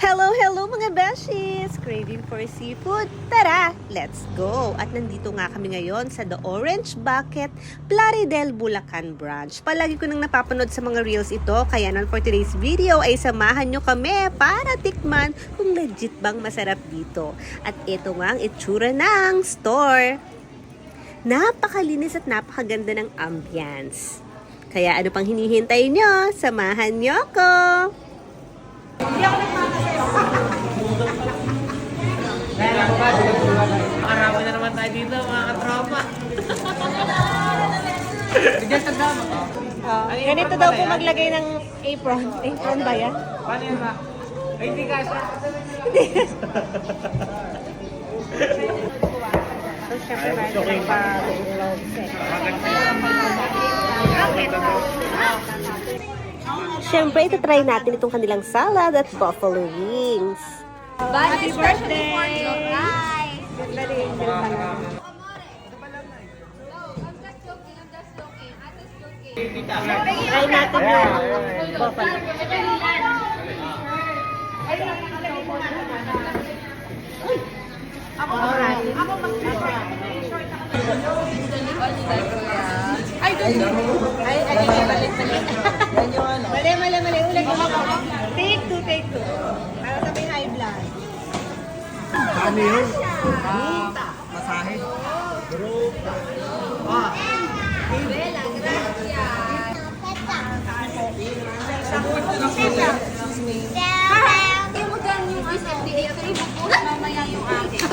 Hello, hello mga beshies! Craving for seafood? Tara, let's go! At nandito nga kami ngayon sa The Orange Bucket, Plaridel, Bulacan Branch. Palagi ko nang napapanood sa mga reels ito, kaya nan for today's video ay samahan nyo kami para tikman kung legit bang masarap dito. At ito nga ang itsura ng store. Napakalinis at napakaganda ng ambience. Kaya ano pang hinihintay nyo? Samahan nyo ko! Marami na naman tayo dito, mga katropa. Ganito daw po maglagay ng apron. Apron ba yan? Paano yan ba? Ay, hindi kasha. So, syempre meron ng pa-vlog set. Syempre, ito-try natin itong kanilang salad at buffalo wings. Happy birthday! Ganda rin, ganda Try natin yung buffalo. Mali. Ulit ko. Take two. Para sa may high blood. Ano yun? Masahe. Mamaya yung akin.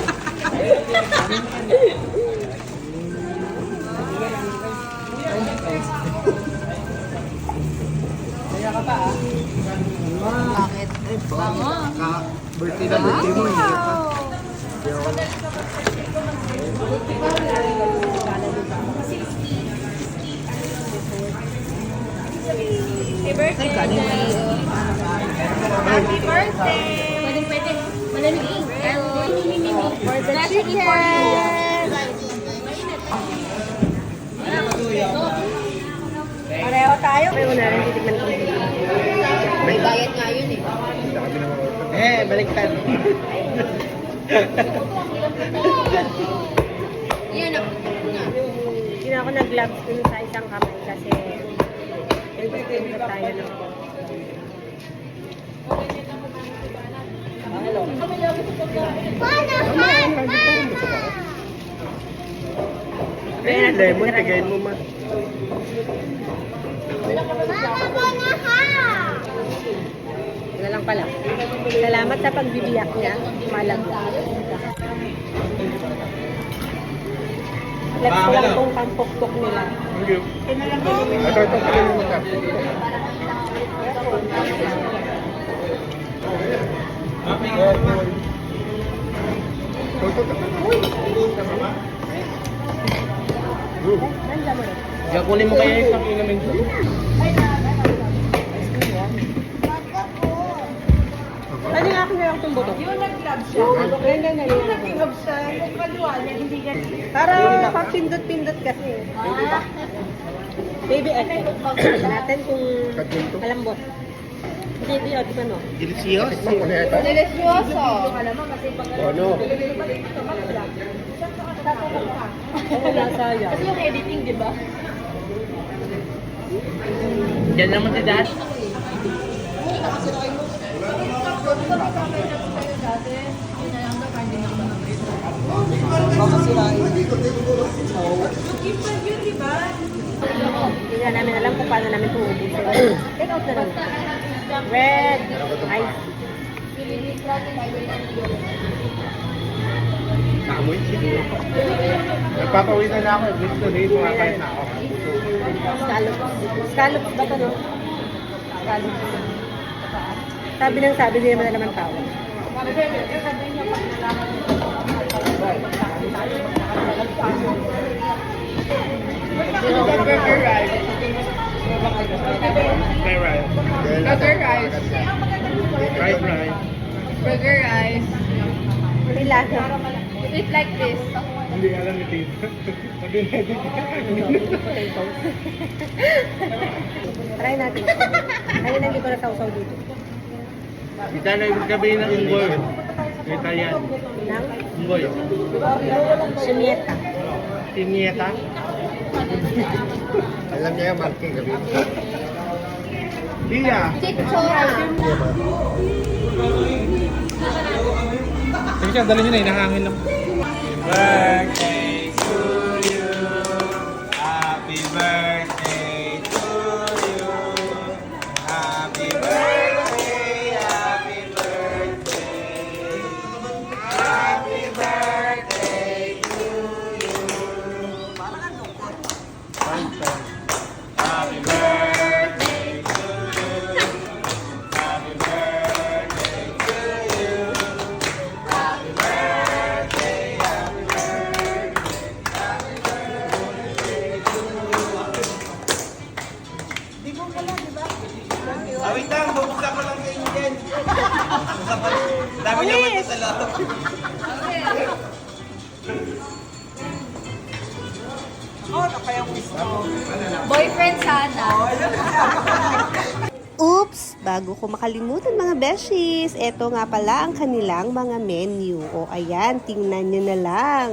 Kaya ka pa ah. Bakit? Bango. Birthday na birthday mo. Hindi pa. Happy birthday! Happy birthday! Pwede. Malamig. For the chicken! Pareho tayo. Pareho na rin titignan ko. May bayad nga yun eh. Baliktad. Yan ako. Hindi na ako nag-gloves dun sa isang kamay kasi hindi tayo ng Lemon, tagayin mo ma. Ito lang pala. Salamat sa pagbibiyak niya. Malagla. Flex ko lang itong pampukpok nila. Thank you. Ito pala mo ka. Nandiyan mo rin. Gakulin mo kaya yung inumin ko. Ano yung akin na lang itong buto? Yung nag-gloves siya. Yung nag-gloves siya. Yung kaluwa niya, hindi ganyan. Para pag-pindot-pindot kasi. Baby, natin kung malambot. Baby, di ba no? Delicious. Delicioso. Ano? Wala sayang. Kasi yung editing, di ba? Diyan naman si Dash. Hindi na namin alam kung paano namin ito ubusin. Take out na lang. Red, ice. Nakamoy siguro. Nagpapawi na ako. Gusto na yun. Kumakain na ako. Scallops. Scallops ba ito, no? Scallops. Sabi hindi naman na naman tawag. Burger rice. Burger rice. Fried rice. Burger rice. Hindi lasa. Eat like this. Hindi alam ni Tito. Pag-inedit Potatoes. Try natin. Ayun, hindi ko na sausaw dito. Kita na ibig sabihin ng unggoy. Kita yan. Nang Unggoy. sumieta. Tinieta. Alam niya yung marking gabi. Lia. Chichora. Sige siya, dali nyo na, inahangin lang. Birthday to you. Happy birthday to you. Happy birthday, happy birthday. Happy birthday to you. Happy birthday to you. Happy birthday to you. Happy birthday, happy birthday. Wait lang, bubuksan ko lang sa inyo din. Dami naman ito sa loob. Boyfriend sana. Oops! Bago ko makalimutan mga beshies, eto nga pala ang kanilang mga menu. O ayan, tingnan nyo na lang.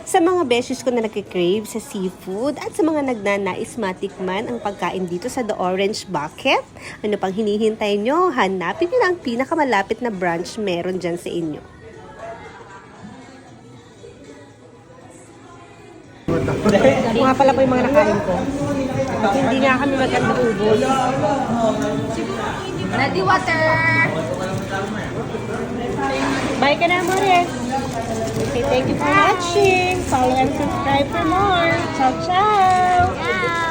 Sa mga beshies ko na nagkikrave sa seafood at sa mga nagnanais matikman ang pagkain dito sa The Orange Bucket, ano pang hinihintay nyo? Hanapin nyo na ang pinakamalapit na branch meron dyan sa inyo. Ito nga pala po yung mga nakain ko. Hindi nga kami maganda ubos. Ready water. Bye ka na, Amores. Okay, thank you for watching. Follow and subscribe for more. Ciao, ciao! Ciao.